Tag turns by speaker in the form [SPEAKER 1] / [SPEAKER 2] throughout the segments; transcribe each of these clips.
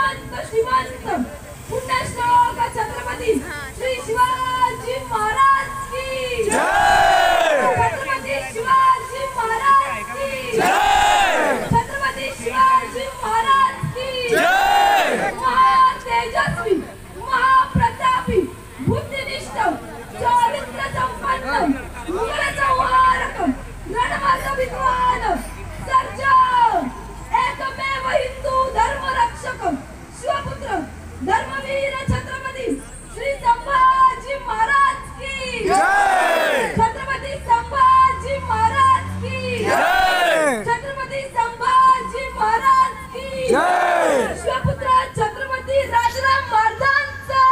[SPEAKER 1] संत श्रीमंत पुण्यश्लोक छत्रपती श्री शिवाजी महाराज की जय। छत्रपती शिवाजी महाराज की जय। छत्रपती शिवाजी महाराज की जय। महातेजस्वी महाप्रतापी बुद्धिनिष्ठ चारित्र्य संपन्न मुघल संहारक रणमाता विद्वान सर्जक एकमेव हिंदू धर्म रक्षक शिवपुत्र धर्मवीर छत्रपती श्री संभाजी महाराज की जय। छत्रपती संभाजी महाराज की जय। छत्रपती संभाजी महाराज की जय। शिवपुत्र छत्रपती राजाराम महाराजांचा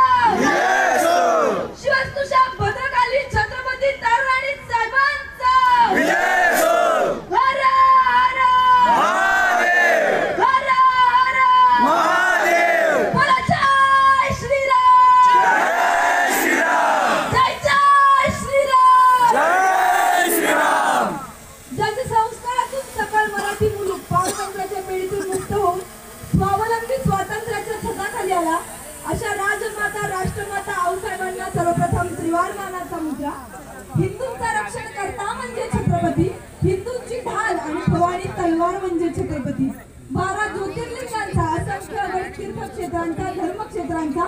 [SPEAKER 1] शिवस्तुषा भद्रकाली छत्रपती ताराणी साहेबांचा अशा राजमाता राष्ट्रमाता आऊसाहेबांना सर्वप्रथम त्रिवार मानाचा मुद्रा। हिंदूंचा रक्षण करता म्हणजे छत्रपती, हिंदूंची ढाल आणि भवानी तलवार म्हणजे छत्रपती। 12 ज्योतिर्लिंगांचा असंख्य तीर्थक्षेत्रांचा धर्मक्षेत्रांचा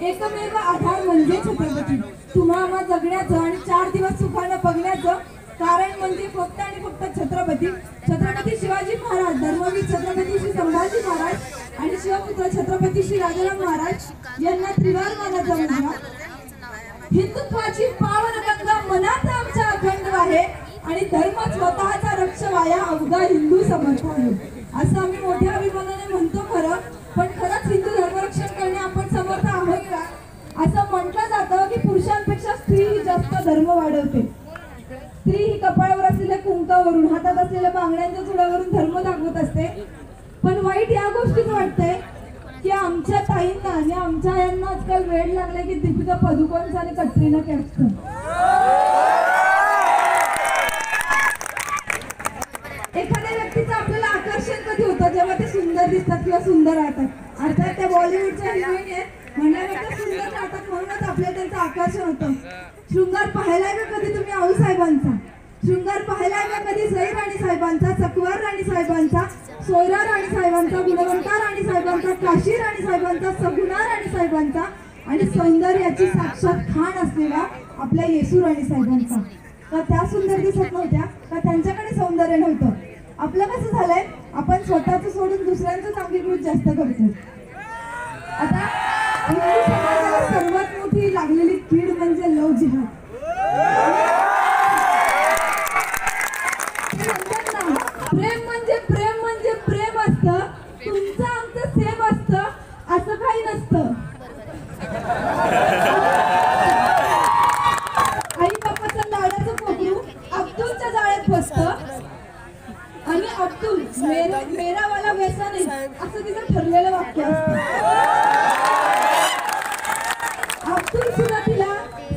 [SPEAKER 1] एकमेव आधार म्हणजे छत्रपती। तुम्हाला जगण्याचं आणि 4 दिवस सुखानं बघण्याचं कारण म्हणजे फक्त आणि फक्त छत्रपती। छत्रपती शिवाजी महाराज धर्मवीर छत्रपती श्री संभाजी महाराज आणि शिवपुत्र छत्रपती श्री राजाराम महाराज यांना त्रिवार मानाचा मुद्रा। हिंदुत्वाची पावन गंगा मनात आमच्या अखंड आहे आणि धर्म स्वतःचा रक्षवाया अवघा हिंदू समर्थ आहे असं आम्ही मोठ्या अभिमानाने म्हणतो खरं, पण खरंच हिंदू धर्मरक्षण करणे आपण समर्थ आहोत का? असं म्हटलं जातं की पुरुषांपेक्षा स्त्री ही जास्त धर्म वाढवते। स्त्री ही कपाळावर असलेल्या कुंकावरून हातात असलेल्या बांगड्यांच्या चुडावरून धर्म दाखवत असते, पण वाईट या गोष्टीच वाटतंय की आमच्या ताईंना आणि आमच्या यांना आजकाल वेळ लागलाय की दीपिका पदुकोणचा आणि कटरीना कैफचं। एखाद्या व्यक्तीचं आपल्याला आकर्षण कधी होतं जेव्हा ते सुंदर दिसतात किंवा सुंदर राहतात। अर्थात त्या बॉलिवूडच्या हिरोईन आहेत म्हणल्यावर सुंदर राहतात म्हणूनच आपल्याला त्यांचं आकर्षण होतं। शृंगार पाहिलाय का कधी तुम्ही आऊसाहेबांचा? शृंगार पाहिलाय का कधी सई राणी साहेबांचा, चकवार राणी साहेबांचा, सोयरा राणी साहेबांचा, गुणवंता राणी साहेबांचा, काशी राणी साहेबांचा, सगुणा राणी साहेबांचा आणि सौंदर्याची साक्षात खाण असलेला आपल्या येसू राणी साहेबांचा? का त्या सुंदर दिसत नव्हत्या? का त्यांच्याकडे सौंदर्य नव्हतं? आपलं कसं झालंय, आपण स्वतःचं सोडून दुसऱ्यांचं अंगीकृत जास्त करतो। आता हिंदू समाजाला सर्वात मोठी लागलेली कीड म्हणजे लव जिहाद। प्रेम म्हणजे प्रेम म्हणजे प्रेम असतं, तुमचं आमचं सेम असतं असं काही नसतं। आई बापाचं लाडाचं कोकरू अब्दुलच्या जाळ्यात बसतं आणि अब्दुल मेरा वाला वैसा नाही असं तिचं ठरलेलं वाक्य असतं। अब्दुल सुद्धा तिला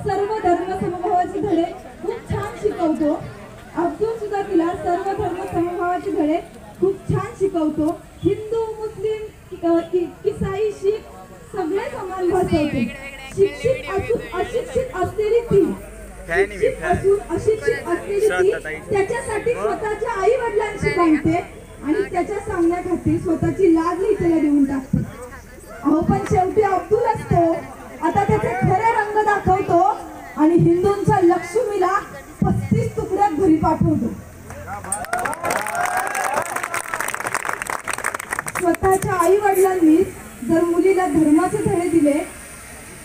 [SPEAKER 1] सर्व धर्म समभावाचे धडे खूप छान शिकवतो। अब्दुल सुद्धा तिला सर्व धर्म समभावाचे धडे खूप छान शिकवतो। हिंदू मुस्लिम ईसाई शीख सगळे समान भासवते। शिक्षित असून अशिक्षित असलेली ती त्याच्यासाठी स्वतःच्या आई वडिलांशी भांडते आणि त्याच्या सांगण्याखाती स्वतःची लाज इथेला देऊन टाकते। अहो पण शेवटी अब्दुल असतो आता त्याचे खरे रंग दाखवतो आणि हिंदूंच्या लक्ष्मीला 35 तुकड्यात घरी पाठवतो। स्वतःच्या आई वडिलांनी जर मुलीला धर्माचे धडे दिले,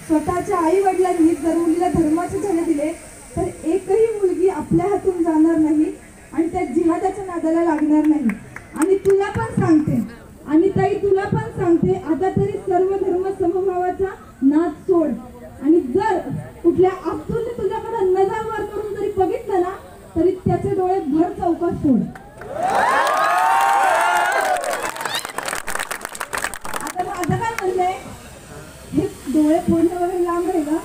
[SPEAKER 1] स्वतःच्या आई वडिलांनी जर मुलीला धर्माचे धडे दिले तर एकही मुलगी आपल्या हातून जाणार नाही आणि त्या जिहादाच्या नादाला लागणार नाही। आणि तुला पण सांगते आणि ताई तुला पण सांगते आता तरी सर्व धर्म समभावाचा नाद सोड आणि जर कुठल्या अब्दुलने तुझ्याकडे नजर वर करून जरी बघितलं ना तरी त्याचे डोळे भर चौकात सोड। आता माझं काय म्हणणं हे डोळे फोडणं वगैरे लांब राहिलं,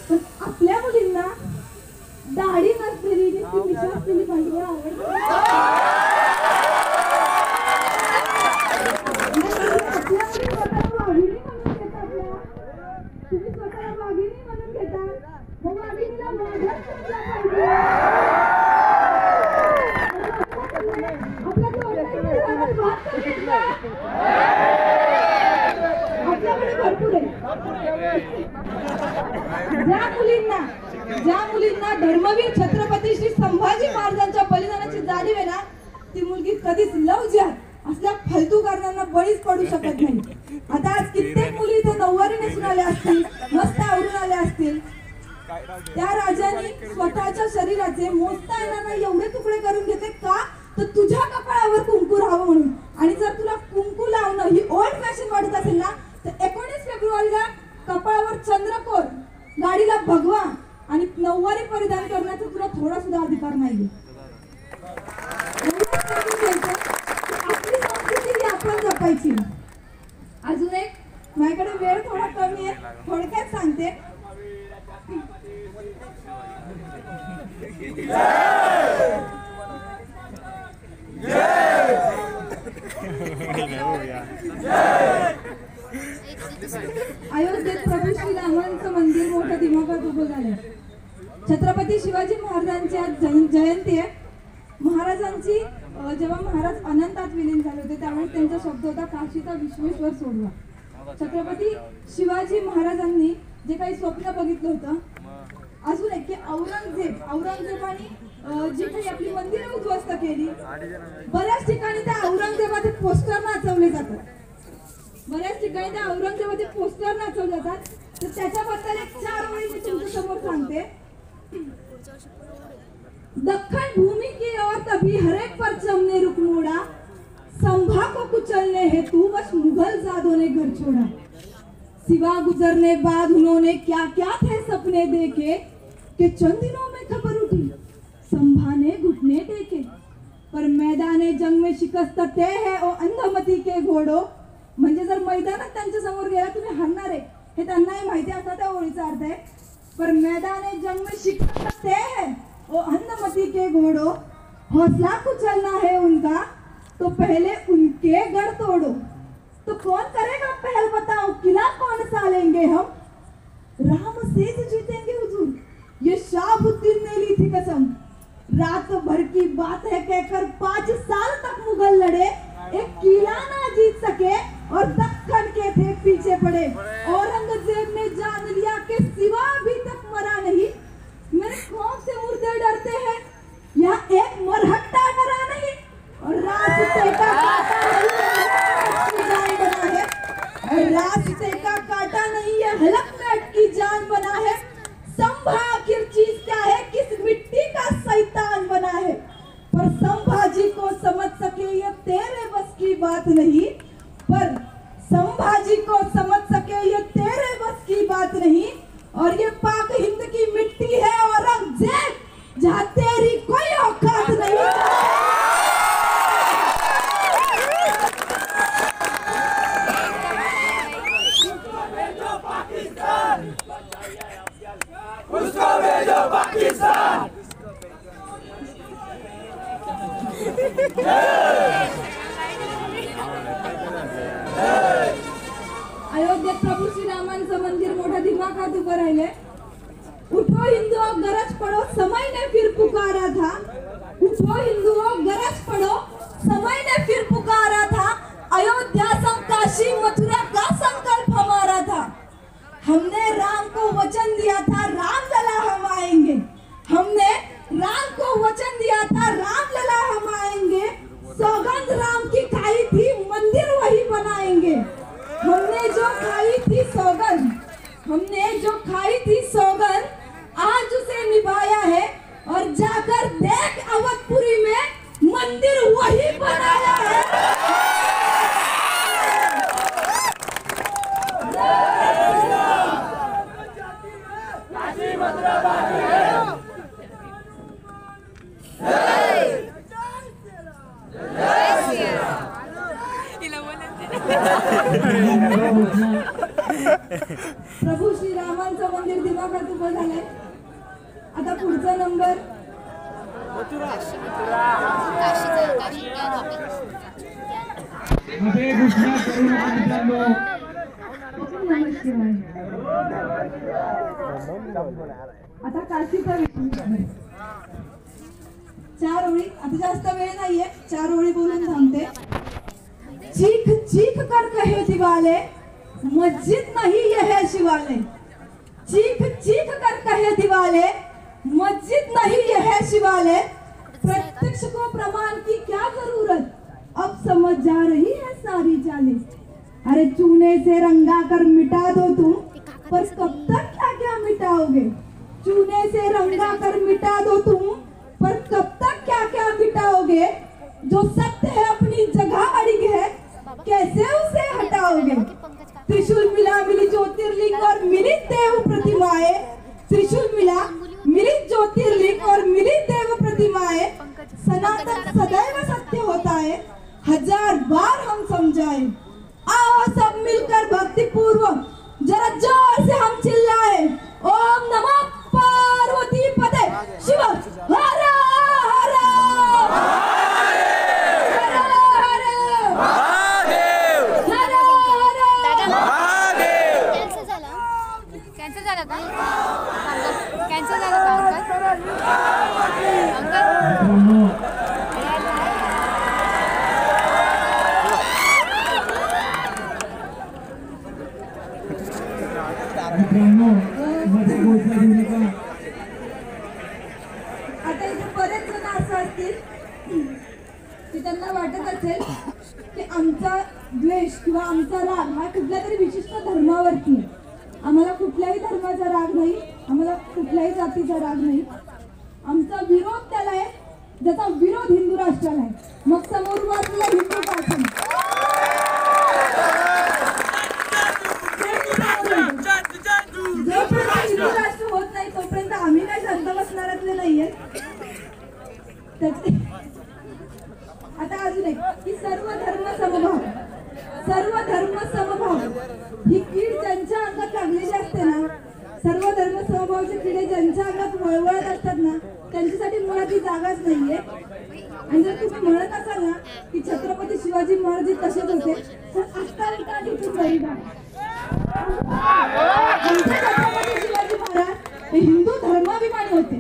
[SPEAKER 1] पण आपल्या मुलींना दाढी नसलेली मिशा असलेली बाई आवडते। आपल्याकडे भरपूर आहे. ज्या मुलींना धर्मवीर छत्रपती श्री संभाजी महाराजांच्या बलिदानाची जाणीव आहे ना, ती मुलगी कधीच लव जिहाद असल्या फालतू कारणांना बळीच पडू शकत नाही. आता आज कित्येक मुली इथे नऊवारी नेसून आल्या असतील, मस्त आवरून आल्या असतील. त्या राजाने स्वतःच्या शरीराचे मोजता येणार नाही एवढे तुकडे करून घेतले का, तर तुझ्या कपाळावर कुंकू राहावं म्हणून. आणि जर तुला कुंकू लावणं ही ओल्ड फॅशन वाटत असेल ना, तर 19 फेब्रुवारीला कपाळावर चंद्रकोर, गाडीला भगवा आणि नऊवारी परिधान करण्याचा तुला थोडा सुद्धा अधिकार नाहीये. आपली संस्कृती आपण जपायची. अजून एक, माझ्याकडे वेळ थोडा कमी आहे, थोडक्यात सांगते. अयोध्येत प्रभू श्रीरामांचं मंदिर मोठ्या दिमागात उभं झालं. छत्रपती शिवाजी महाराजांची आज जयंती आहे. महाराजांची जेव्हा महाराज अनंतात विलीन झाले होते त्यावेळेस त्यांचा शब्द होता, काशीचा विश्वेश्वर सोडवा. छत्रपती शिवाजी महाराजांनी जे काही स्वप्न बघितलं होतं, अजून एक की औरंगजेबाने जी काही आपली मंदिरं उद्ध्वस्त केली, बऱ्याच ठिकाणी त्या औरंगजेबाचे पोस्टर नाचवले जातात. तर त्याच्याबद्दल एक 4 ओळी मी तुमच्या समोर सांगते. दक्खन भूमि की ओर तभी हर एक परचम ने रुख मोड़ा, संभा को कुचलने हेतु बस मुगल जादों ने घर छोड़ा. सिवा गुजरने बाद उन्होंने क्या क्या थे सपने देखे, कि चंद दिनों में खबर उठी संभा ने घुटने टेके. पर मैदाने जंग में शिकस्त तय है ओ अंधमती के घोडो. म्हणजे जर मैदानात त्यांच्या समोर गेला तुम्ही हरणार आहे हे त्यांनाही माहिती असतं. त्या ओळीचा अर्थ आहे, पर मैदाने जंग में शिकस्त तय है ओ अंधमती के घोडो, हौसला कुचलना है उनका तो पहले उनके गढ़ तोड़ो. तो कौन करेगा पहल बताओ, किला कौन सा लेंगे हम, राम से जीतेंगे हुजूर, ये शाहबुद्दीन ने ली थी कसम. रात भर की बात है कहकर 5 साल तक मुगल लड़े, एक किला ना जीत सके और दक्खन के थे पीछे पड़े. औरंगजेब ने जान लिया कि सिवा अभी तक मरा नहीं, मेरे खौफ से मुर्दे डरते हैं, यहाँ एक मरहट्टा डरा नहीं. और रास्ते का काटा नहीं जान बना है, और रास्ते का काटा नहीं है हलक में अटकी जान बना है. संभा आखिर चीज क्या है, किस मिट्टी का शैतान बना है. पर संभाजी को समझ सके ये तेरे बस की बात नहीं, पर संभाजी को समझ सके ये तेरे बस की बात नहीं. और ये पाक हिंद की मिट्टी है औरंगजेब, जहाँ तेरी कोई औकात नहीं.
[SPEAKER 2] उसको भेजो पाकिस्तान.
[SPEAKER 1] अयोध्येत प्रभू श्रीरामांचं मंदिर मोठ्या दिमागात उभं राहिले. उठो हिंदुओं गरज पड़ो, समय ने फिर पुकारा था. उठो हिंदुओं गरज पड़ो, समय ने फिर पुकारा था. अयोध्या संग काशी मथुरा का संकल्प हमारा था. हमने राम को वचन दिया था राम लला हम आएंगे. हमने राम को वचन दिया था राम लला हम आएंगे. सौगंध राम की खाई थी मंदिर वही बनाएंगे. हमने जो खाई थी सौगंध आज उसे निभाया है. और जाकर देख अवधपुरी में मंदिर वही बनाया है. प्रभू श्रीरामांचं मंदिर दिमागात उभं झालंय. आता पुढचा नंबर
[SPEAKER 3] मध्ये घोषणा करू नका मित्रांनो.
[SPEAKER 1] आता काशीचा विषय. 4 ओळी, आता जास्त वेळ नाहीये, 4 ओळी बोलून थांबते. चीख चीख कर कहे दिवाले, मस्जिद नहीं ये है शिवालय. चीख चीख कर कहे दिवाले, मस्जिद नहीं ये है शिवालय. प्रत्यक्ष को प्रमाण की क्या जरूरत, अब समझ जा रही है सारी चालें. अरे चूने से रंगा कर मिटा दो तुम, पर कब तक क्या क्या मिटाओगे. चूने से रंगा कर मिटा दो तुम, पर कब तक क्या क्या मिटाओगे. जो सत्य है अपनी जगह अड़िग है, कैसे उसे हटाओगे. त्रिशूल मिला मिली ज्योतिर्लिंग और मिली देव प्रतिमाएं. त्रिशूल मिला मिली ज्योतिर्लिंग और मिली देव प्रतिमाएं. सनातन सदैव सत्य होता है, 1000 बार हम समझाए. आओ सब मिलकर भक्ति पूर्वक जरा जोर से हम चिल्लाए. ओम नमः पार्वती पते शिव हर हर हर हर हर हर.
[SPEAKER 4] कॅन्सल झालं का कॅन्सल झालं का
[SPEAKER 3] मित्रांनो, मित्रांनो, मध्ये गोष्ट देऊ नका.
[SPEAKER 1] आता इथे बरेच जण असं असतील की त्यांना वाटत असेल की आमचा द्वेष किंवा आमचा राग हा कुठल्या तरी विशिष्ट धर्मावरती आहे. आम्हाला कुठल्याही धर्माचा राग नाही, आम्हाला कुठल्याही जातीचा राग नाही. आमचा विरोध त्याला आहे ज्याचा विरोध हिंदू राष्ट्राला आहे. मग समोर वाचला हिंदू शासन. जोपर्यंत हिंदू राष्ट्र होत नाही तोपर्यंत आम्ही काय शांत बसणारातले नाहीये. आता अजून एक की सर्व धर्म समभाव. सर्व धर्म समभाव ही कीड ज्यांच्या अंगात लागलेली असते ना, सर्व धर्म समभावाचे किडे ज्यांच्या अंगात वळवळत असतात ना, त्यांच्यासाठी मुळात ही जागाच नाहीये. आणि जर तुम्ही म्हणत असाल ना की छत्रपती शिवाजी महाराज तसेच होते, तर आता तिथून बलिदान. आमचे छत्रपती शिवाजी महाराज हे हिंदू धर्माभिमानी होते.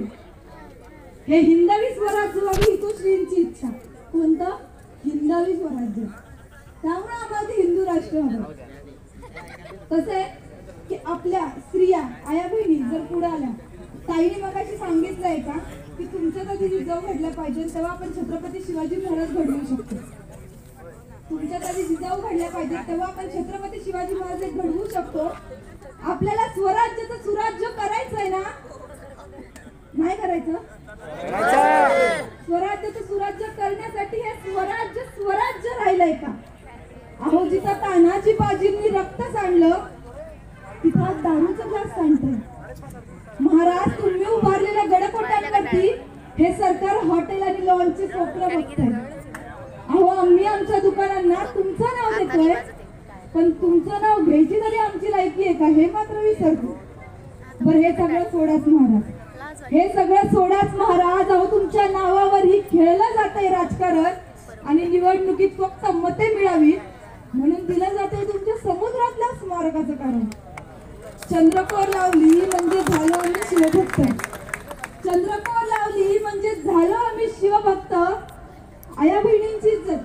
[SPEAKER 1] हे हिंदवी स्वराज्य व्हावी ही श्रींची इच्छा. कोणतं हिंदवी स्वराज्य. त्यामुळे आम्हाला ते हिंदू राष्ट्र हवं. कसं आहे की आपल्या स्त्रिया आया बहिणी जर पुढे आल्या, ताईने मगाशी सांगितलंय का की तुमच्या कधी जिजाऊ घडल्या पाहिजे, तेव्हा आपण छत्रपती शिवाजी महाराज घडवू शकतो. तुमच्या कधी जिजाऊ घडल्या पाहिजे तेव्हा आपण छत्रपती शिवाजी महाराज घडवू शकतो. आपल्याला स्वराज्याचं सुराज्य करायचंय ना, नाही करायचं. स्वराज्याचं सुराज्य करण्यासाठी हे स्वराज्य राहिलंय का. अहो जिथं तानाजी बाजींनी रक्त सांडलं तिथं दारूचं ग्लास सांडतंय. महाराज तुम्ही उभारलेल्या गडकोट्यांवरती हे सरकार हॉटेल आणि लॉनचे स्वप्न बघतंय. अहो आम्ही आमच्या दुकानांना तुमचं नाव देतोय, पण तुमचं नाव घ्यायची तरी आमची लायकी आहे का हे मात्र विसरतो. बरं हे सगळं सोडाच महाराज, हे सगळं सोडाच महाराज. अहो तुमच्या नावावर ही खेळलं जातंय राजकारण आणि निवडणुकीत फक्त मते मिळावी म्हणून दिलं जातंय तुमच्या समुद्रातल्या स्मारकाचं कारण. चंद्रकोर लावली म्हणजे झालो आम्ही शिवभक्त. चंद्रकोर लावली म्हणजे झालो आम्ही शिवभक्त. आया बहिणींची इज्जत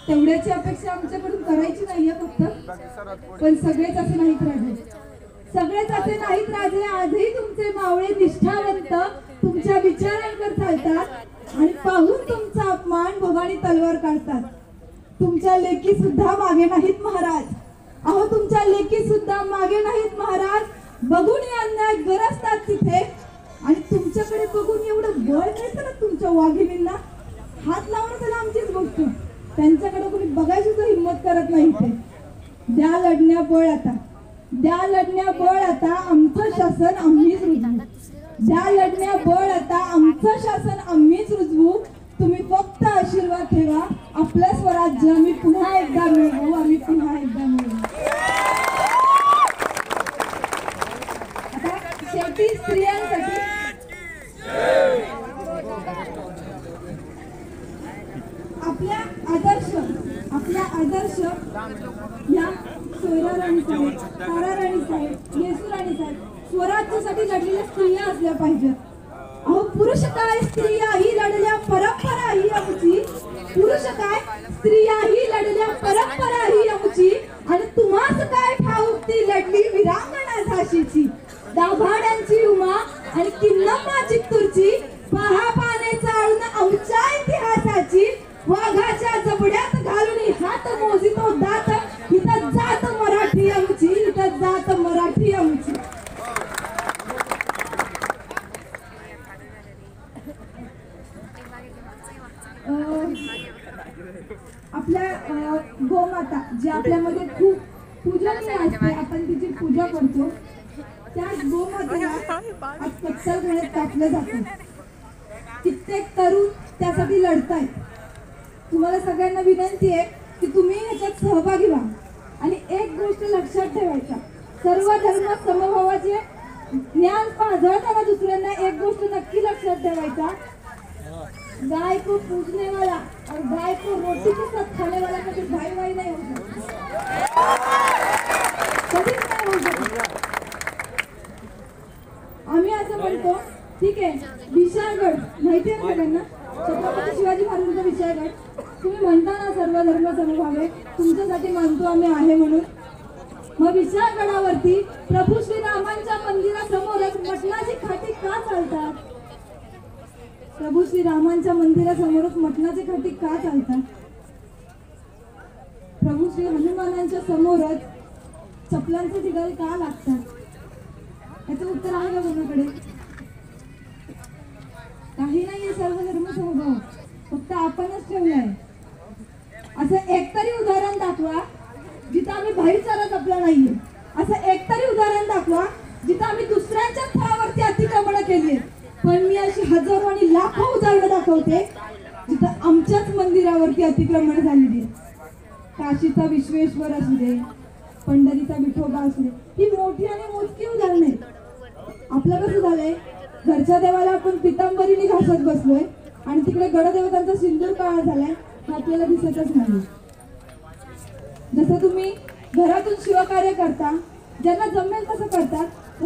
[SPEAKER 1] तेवढ्याची अपेक्षा आमच्याकडून करायची नाहीये फक्त. पण सगळेच असे नाहीत राजे, सगळेच असे नाहीत राजे. आजही तुमचे मावळे निष्ठावंत तुमच्या विचारांवर चालतात आणि पाहून तुमचा अपमान भवानी तलवार काढतात. तुमच्या लेकी सुद्धा मागे नाहीत महाराज. अहो तुमच्या लेकी सुद्धा मागे नाहीत महाराज. बघून अन्याय गरजतात तिथे आणि तुमच्याकडे बघून एवढं बळ मिळतं ना तुमच्या वाघिणींना, हात लावणं त्याला आमचीच गोष्ट. त्यांच्याकडे कोणी बघायची सुद्धा हिंमत करत नाही इथे. द्या लढण्या बळ आता, द्या लढण्या बळ आता, आमचं शासन आम्हीच रुजवू. द्या लढण्या बळ आता, आमचं शासन आम्हीच रुजवू. तुम्ही फक्त आशीर्वाद ठेवा, आपलं स्वराज्य आम्ही पुन्हा एकदा मिळवू, आम्ही पुन्हा एकदा मिळवू. आता शेवटी स्त्रियांसाठी आपल्या आदर्श या सोयरा राणी साहेब, तारा राणी साहेब, येसू राणी साहेब स्वराज्यासाठी लढलेल्या स्त्रिया असल्या पाहिजेत. अहो पुरुष काय स्त्रियाही लढल्या परंपरा ही आमची, पुरुष काय स्त्रियाही लढल्या परंपरा ही आमची, आणि तुम्हास काय ठाऊक ती लढली विरांगणा झाशीची, दाभाड्यांची उमा आणि किल्लम्मा चित्तूरची, पहा पाने चाळून आमच्या इतिहासाची, वाघाच्या जबड्यात घालून हात मोजितो दात, इथं जात मराठी आमची, इथं जात मराठी आमची. आपल्या गोमाता जी आपल्यामध्ये खूप पूजनीय असते, आपण तिची पूजा करतो, त्या गोमातेला आज कत्तलखान्यात टाकलं जातं. कित्येक तरुण त्यासाठी लढतायत. तुम्हाला सगळ्यांना विनंती आहे की तुम्ही ह्याच्यात सहभागी व्हा. आणि एक गोष्ट लक्षात ठेवायचा, सर्व धर्म समभावाचे ज्ञान पाझळताना दुसऱ्यांना एक गोष्ट नक्की लक्षात ठेवायचा, गाय को पूजने वाला और गाय को रोटी के साथ खाने वाला कभी भाई नहीं हो सकता, कधीच नाही होऊ शकत. आम्ही असं म्हणतो, ठीक आहे, विशाळगड माहिती आहे सगळ्यांना, छत्रपती शिवाजी महाराजांचा विशाळगड. तुम्ही म्हणता ना सर्व धर्म समभावे, तुमच्यासाठी मानतो आम्ही आहे म्हणून. मग विशाळगडावरती प्रभू श्रीरामांच्या मंदिरासमोरच मटणाची खाटी का चालतात? प्रभू श्रीरामांच्या मंदिरासमोरच मटणाची खाटी का चालतात? प्रभू श्री हनुमानांच्या समोरच चपलांचे ढिगारे का लागतात? याचं उत्तर आहे का कोणाकडे? काही नाहीये सर्व धर्म समभाव, फक्त आपणच ठेवलाय. असं एकतरी उदाहरण दाखवा जिथं आम्ही भाईचारा जपला नाहीये. असं एकतरी उदाहरण दाखवा जिथं आम्ही दुसऱ्यांच्या स्थळावरती अतिक्रमण केली. पण मी अशी हजारो आणि लाखो उदाहरणं दाखवते जिथं आमच्याच मंदिरावरती अतिक्रमण झालेली. काशीचा विश्वेश्वर असू दे, पंढरीचा विठोबा असू दे, ही मोठी आणि मोजकी उदाहरणं आहेत. आपलं कसं झालंय, घरच्या देवाला आपण पितांबरीने घासत बसलोय आणि तिकडे गडदेवतांचा सिंदूर काळा झालाय, हे आपल्याला दिसतच नाही. जसं तुम्ही घरातून शिवकार्य करता, ज्यांना जमेल तसं करतात,